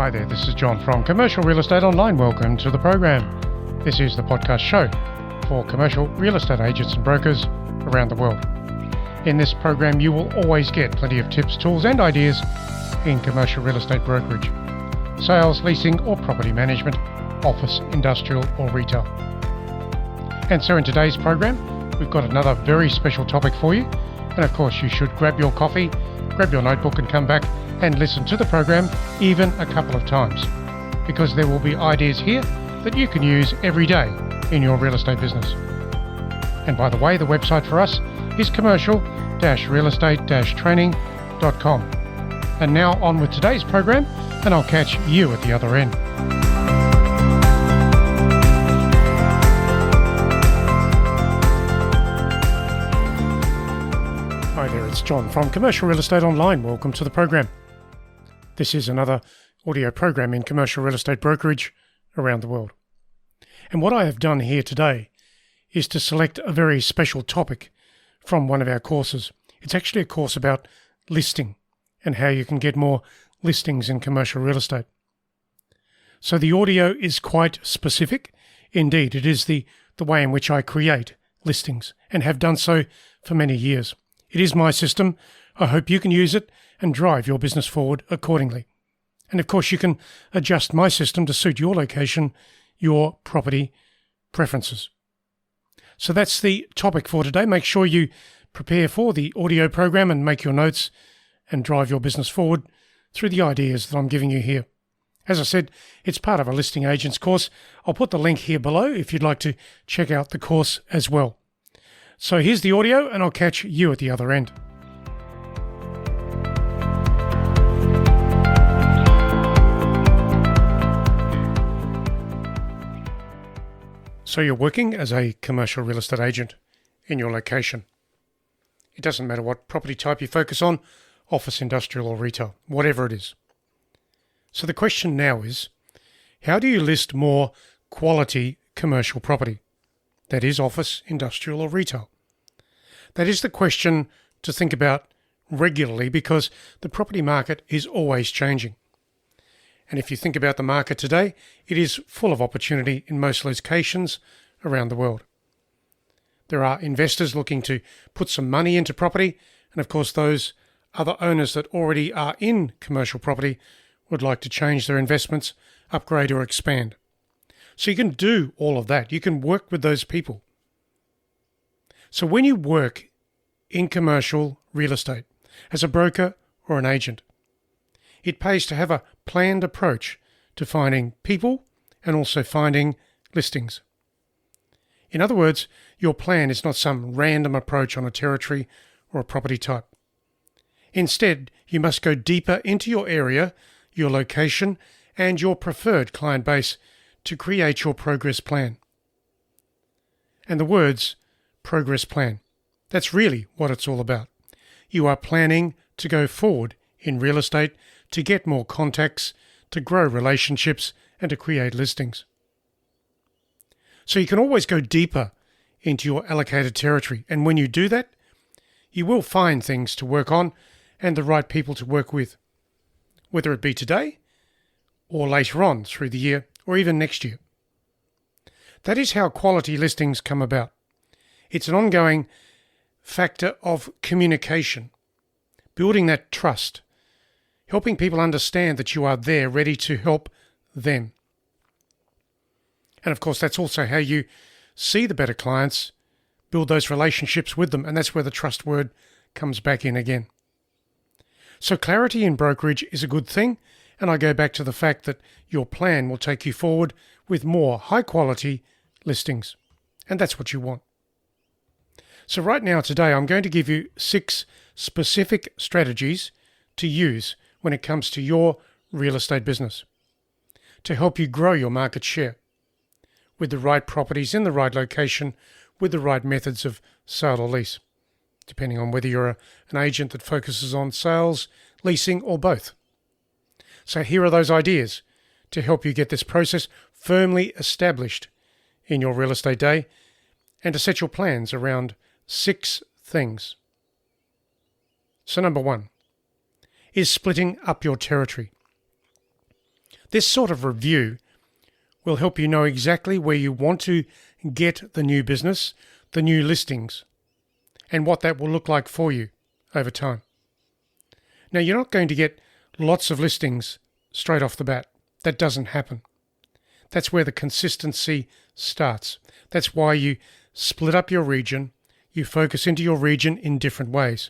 Hi there, this is John from Commercial Real Estate Online. Welcome to the program. This is the podcast show for commercial real estate agents and brokers around the world. In this program, you will always get plenty of tips, tools and ideas in commercial real estate brokerage, sales, leasing or property management, office, industrial or retail. And so in today's program, we've got another very special topic for you. And of course, you should grab your coffee, grab your notebook and come back and listen to the program even a couple of times, because there will be ideas here that you can use every day in your real estate business. And by the way, the website for us is commercial-realestate-training.com. And now on with today's program, and I'll catch you at the other end. Hi there, it's John from Commercial Real Estate Online. Welcome to the program. This is another audio program in commercial real estate brokerage around the world. And what I have done here today is to select a very special topic from one of our courses. It's actually a course about listing and how you can get more listings in commercial real estate. So the audio is quite specific. Indeed, it is the way in which I create listings and have done so for many years. It is my system. I hope you can use it and drive your business forward accordingly. And of course, you can adjust my system to suit your location, your property preferences. So that's the topic for today. Make sure you prepare for the audio program and make your notes and drive your business forward through the ideas that I'm giving you here. As I said, it's part of a listing agent's course. I'll put the link here below if you'd like to check out the course as well. So here's the audio, and I'll catch you at the other end. So you're working as a commercial real estate agent in your location. It doesn't matter what property type you focus on, office, industrial or retail, whatever it is. So the question now is, how do you list more quality commercial property? That is office, industrial or retail. That is the question to think about regularly, because the property market is always changing. And if you think about the market today, it is full of opportunity in most locations around the world. There are investors looking to put some money into property, and of course those other owners that already are in commercial property would like to change their investments, upgrade or expand. So you can do all of that. You can work with those people. So when you work in commercial real estate as a broker or an agent, it pays to have a planned approach to finding people and also finding listings. In other words, your plan is not some random approach on a territory or a property type. Instead, you must go deeper into your area, your location, and your preferred client base to create your progress plan. And the words progress plan, that's really what it's all about. You are planning to go forward in real estate, to get more contacts, to grow relationships, and to create listings. So you can always go deeper into your allocated territory. And when you do that, you will find things to work on and the right people to work with, whether it be today or later on through the year or even next year. That is how quality listings come about. It's an ongoing factor of communication, building that trust, helping people understand that you are there ready to help them. And of course, that's also how you see the better clients, build those relationships with them, and that's where the trust word comes back in again. So clarity in brokerage is a good thing, and I go back to the fact that your plan will take you forward with more high-quality listings, and that's what you want. So right now, today, I'm going to give you 6 specific strategies to use when it comes to your real estate business to help you grow your market share with the right properties in the right location, with the right methods of sale or lease, depending on whether you're an agent that focuses on sales, leasing, or both. So here are those ideas to help you get this process firmly established in your real estate day and to set your plans around 6 things. So number 1 is splitting up your territory. This sort of review will help you know exactly where you want to get the new business, the new listings, and what that will look like for you over time. Now, you're not going to get lots of listings straight off the bat. That doesn't happen. That's where the consistency starts. That's why you split up your region. You focus into your region in different ways.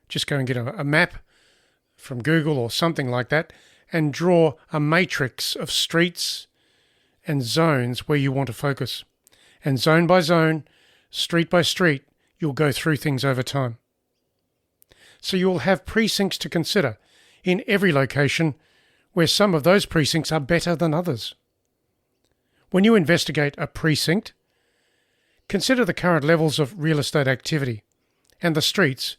Just go and get a map from Google or something like that and draw a matrix of streets and zones where you want to focus. And zone by zone, street by street, you'll go through things over time. So you'll have precincts to consider in every location where some of those precincts are better than others. When you investigate a precinct, consider the current levels of real estate activity and the streets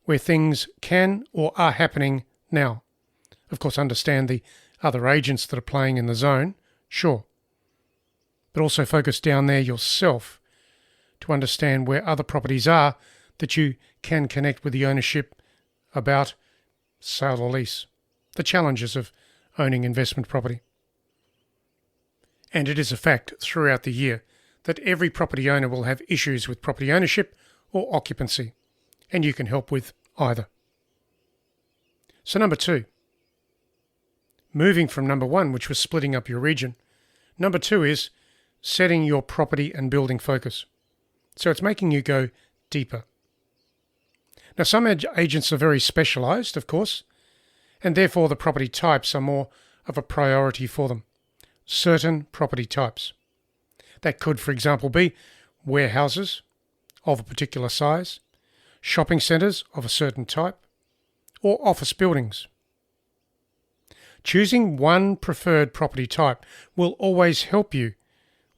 where things can or are happening now. Of course, understand the other agents that are playing in the zone, sure. But also focus down there yourself to understand where other properties are that you can connect with the ownership about sale or lease, the challenges of owning investment property. And it is a fact throughout the year that every property owner will have issues with property ownership or occupancy, and you can help with either. So number 2, moving from number 1, which was splitting up your region, number 2 is setting your property and building focus. So it's making you go deeper. Now, some agents are very specialised, of course, and therefore the property types are more of a priority for them. Certain property types. That could, for example, be warehouses of a particular size, shopping centres of a certain type, or office buildings. Choosing one preferred property type will always help you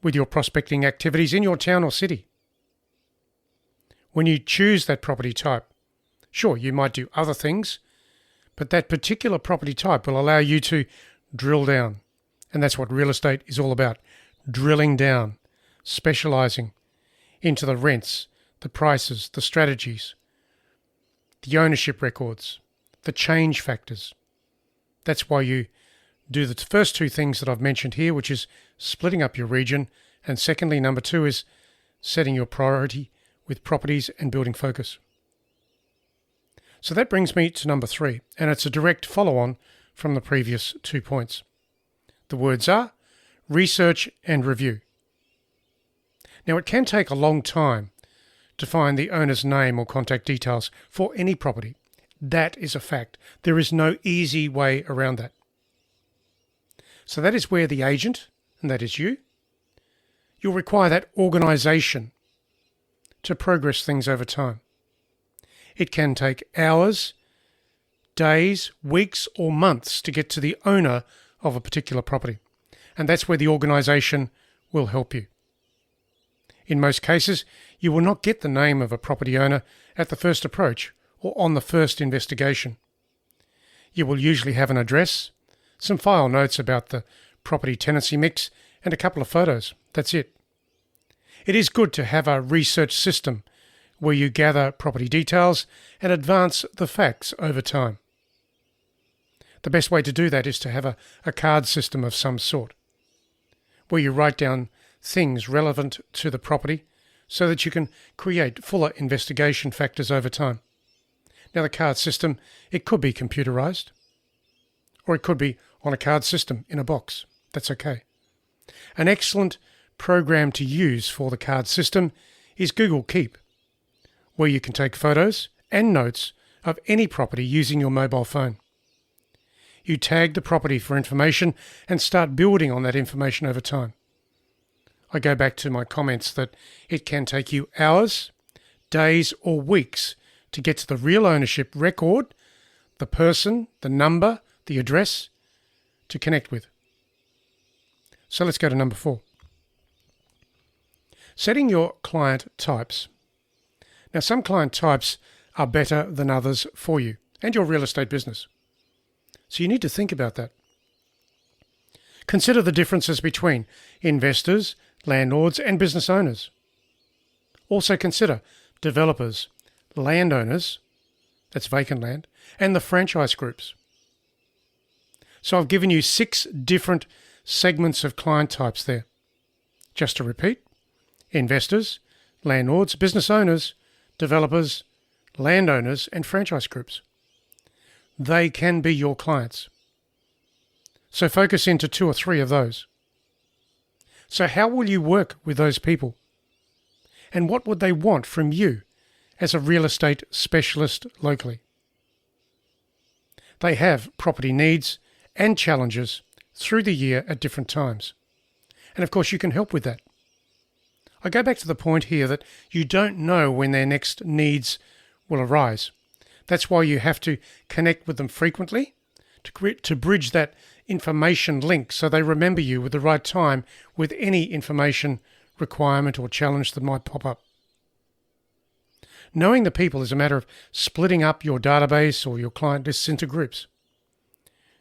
with your prospecting activities in your town or city. When you choose that property type, sure, you might do other things, but that particular property type will allow you to drill down. And that's what real estate is all about. Drilling down, specialising into the rents, the prices, the strategies, the ownership records, the change factors. That's why you do the first 2 things that I've mentioned here, which is splitting up your region. And secondly, number 2 is setting your priority with properties and building focus. So that brings me to number 3, and it's a direct follow-on from the previous 2 points. The words are research and review. Now, it can take a long time to find the owner's name or contact details for any property. That is a fact. There is no easy way around that. So that is where the agent, and that is you'll require that organisation to progress things over time. It can take hours, days, weeks, or months to get to the owner of a particular property. And that's where the organisation will help you. In most cases, you will not get the name of a property owner at the first approach or on the first investigation. You will usually have an address, some file notes about the property tenancy mix, and a couple of photos. That's it. It is good to have a research system where you gather property details and advance the facts over time. The best way to do that is to have a card system of some sort, where you write down things relevant to the property so that you can create fuller investigation factors over time. Now, the card system, it could be computerized, or it could be on a card system in a box. That's okay. An excellent program to use for the card system is Google Keep, where you can take photos and notes of any property using your mobile phone. You tag the property for information and start building on that information over time. I go back to my comments that it can take you hours, days, or weeks to get to the real ownership record, the person, the number, the address to connect with. So let's go to number 4. Setting your client types. Now, some client types are better than others for you and your real estate business. So you need to think about that. Consider the differences between investors, landlords, and business owners. Also consider developers, landowners, that's vacant land, and the franchise groups. So I've given you 6 different segments of client types there. Just to repeat: investors, landlords, business owners, developers, landowners, and franchise groups. They can be your clients. So focus into 2 or 3 of those. So how will you work with those people? And what would they want from you as a real estate specialist locally? They have property needs and challenges through the year at different times. And of course, you can help with that. I go back to the point here that you don't know when their next needs will arise. That's why you have to connect with them frequently to bridge that information link so they remember you with the right time with any information requirement or challenge that might pop up. Knowing the people is a matter of splitting up your database or your client lists into groups.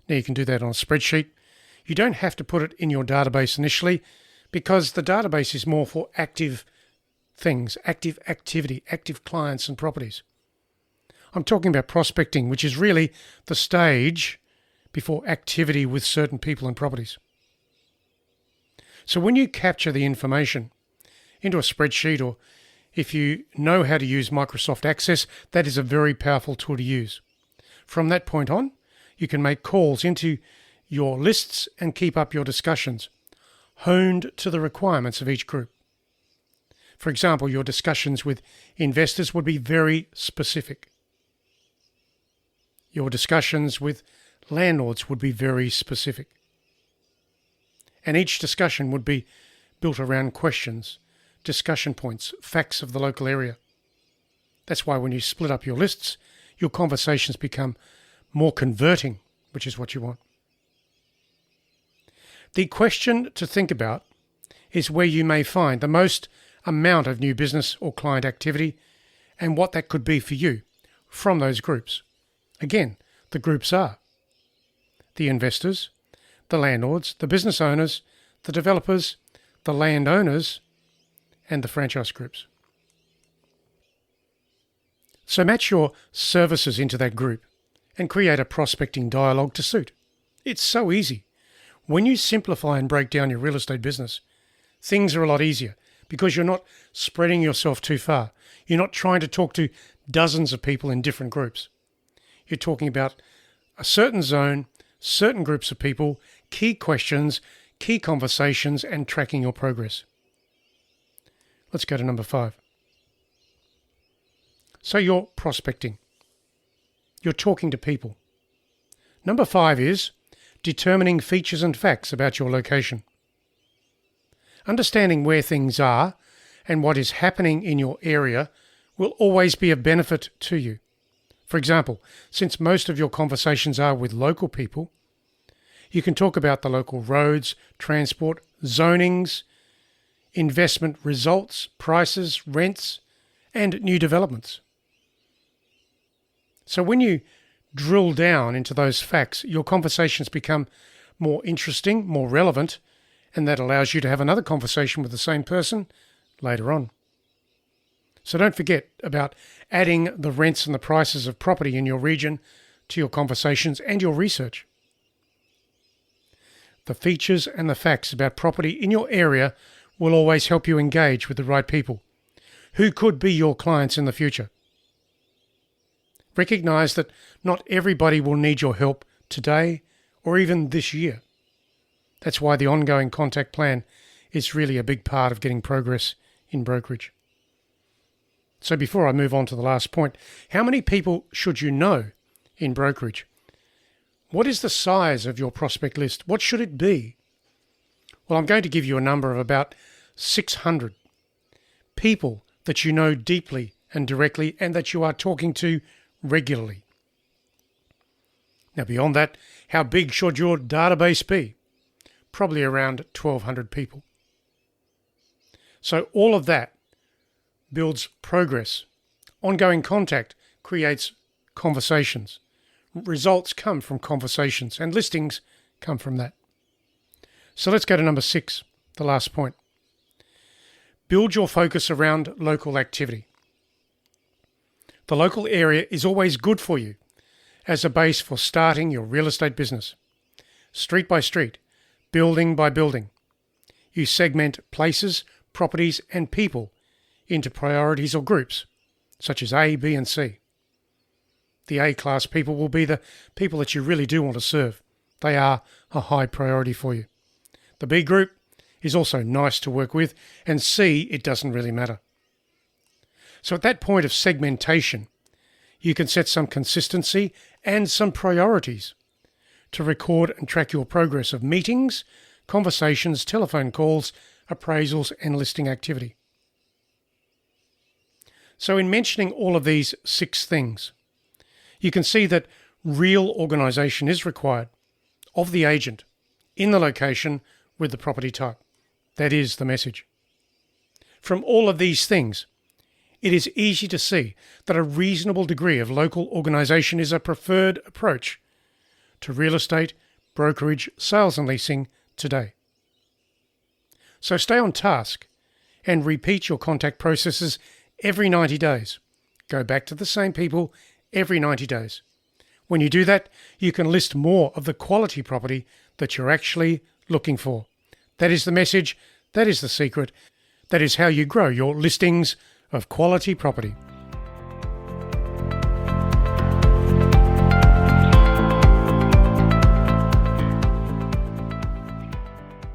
Now you can do that on a spreadsheet. You don't have to put it in your database initially because the database is more for active things, active activity, active clients and properties. I'm talking about prospecting, which is really the stage before activity with certain people and properties. So when you capture the information into a spreadsheet, or if you know how to use Microsoft Access, that is a very powerful tool to use. From that point on, you can make calls into your lists and keep up your discussions, honed to the requirements of each group. For example, your discussions with investors would be very specific. Your discussions with landlords would be very specific. And each discussion would be built around questions, discussion points, facts of the local area. That's why when you split up your lists, your conversations become more converting, which is what you want. The question to think about is where you may find the most amount of new business or client activity and what that could be for you from those groups. Again, the groups are the investors, the landlords, the business owners, the developers, the landowners, and the franchise groups. So match your services into that group and create a prospecting dialogue to suit. It's so easy. When you simplify and break down your real estate business, things are a lot easier because you're not spreading yourself too far. You're not trying to talk to dozens of people in different groups. You're talking about a certain zone, certain groups of people, key questions, key conversations, and tracking your progress. Let's go to number 5. So you're prospecting. You're talking to people. Number 5 is determining features and facts about your location. Understanding where things are and what is happening in your area will always be of benefit to you. For example, since most of your conversations are with local people, you can talk about the local roads, transport, zonings, investment results, prices, rents, and new developments. So when you drill down into those facts, your conversations become more interesting, more relevant, and that allows you to have another conversation with the same person later on. So don't forget about adding the rents and the prices of property in your region to your conversations and your research. The features and the facts about property in your area will always help you engage with the right people who could be your clients in the future. Recognize that not everybody will need your help today or even this year. That's why the ongoing contact plan is really a big part of getting progress in brokerage. So before I move on to the last point, how many people should you know in brokerage? What is the size of your prospect list? What should it be? Well, I'm going to give you a number of about 600 people that you know deeply and directly and that you are talking to regularly. Now, beyond that, how big should your database be? Probably around 1,200 people. So all of that builds progress. Ongoing contact creates conversations. Results come from conversations, and listings come from that. So let's go to number 6, the last point. Build your focus around local activity. The local area is always good for you as a base for starting your real estate business. street by street, building by building. You segment places, properties and people into priorities or groups, such as A, B and C. The A-class people will be the people that you really do want to serve. They are a high priority for you. The B group is also nice to work with, and C, it doesn't really matter. So at that point of segmentation, you can set some consistency and some priorities to record and track your progress of meetings, conversations, telephone calls, appraisals and listing activity. So in mentioning all of these 6 things, you can see that real organisation is required of the agent in the location with the property type. That is the message. From all of these things, it is easy to see that a reasonable degree of local organisation is a preferred approach to real estate, brokerage, sales and leasing today. So stay on task and repeat your contact processes every 90 days. Go back to the same people every 90 days. When you do that, you can list more of the quality property that you're actually looking for. That is the message, that is the secret, that is how you grow your listings of quality property.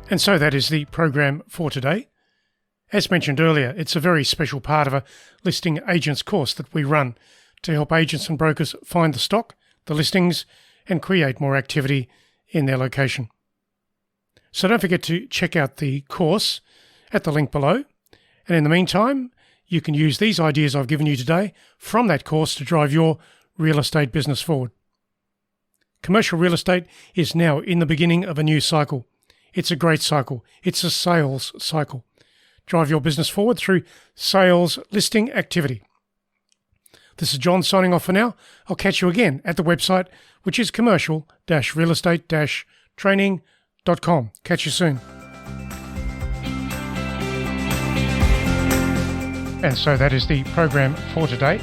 And so that is the program for today. As mentioned earlier, it's a very special part of a listing agents course that we run to help agents and brokers find the stock, the listings, and create more activity in their location. So don't forget to check out the course at the link below. And in the meantime, you can use these ideas I've given you today from that course to drive your real estate business forward. Commercial real estate is now in the beginning of a new cycle. It's a great cycle. It's a sales cycle. Drive your business forward through sales listing activity. This is John signing off for now. I'll catch you again at the website, which is commercial-realestate-training.com. Catch you soon. And so that is the program for today.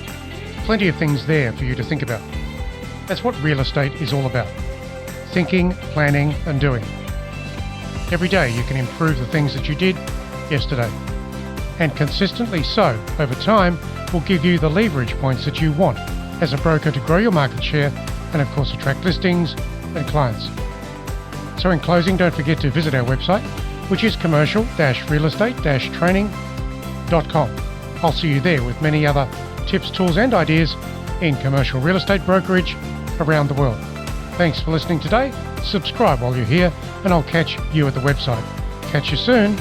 Plenty of things there for you to think about. That's what real estate is all about. Thinking, planning and doing. Every day you can improve the things that you did yesterday. And consistently so, over time, will give you the leverage points that you want as a broker to grow your market share and of course attract listings and clients. So in closing, don't forget to visit our website, which is commercial-realestate-training.com. I'll see you there with many other tips, tools and ideas in commercial real estate brokerage around the world. Thanks for listening today. Subscribe while you're here and I'll catch you at the website. Catch you soon.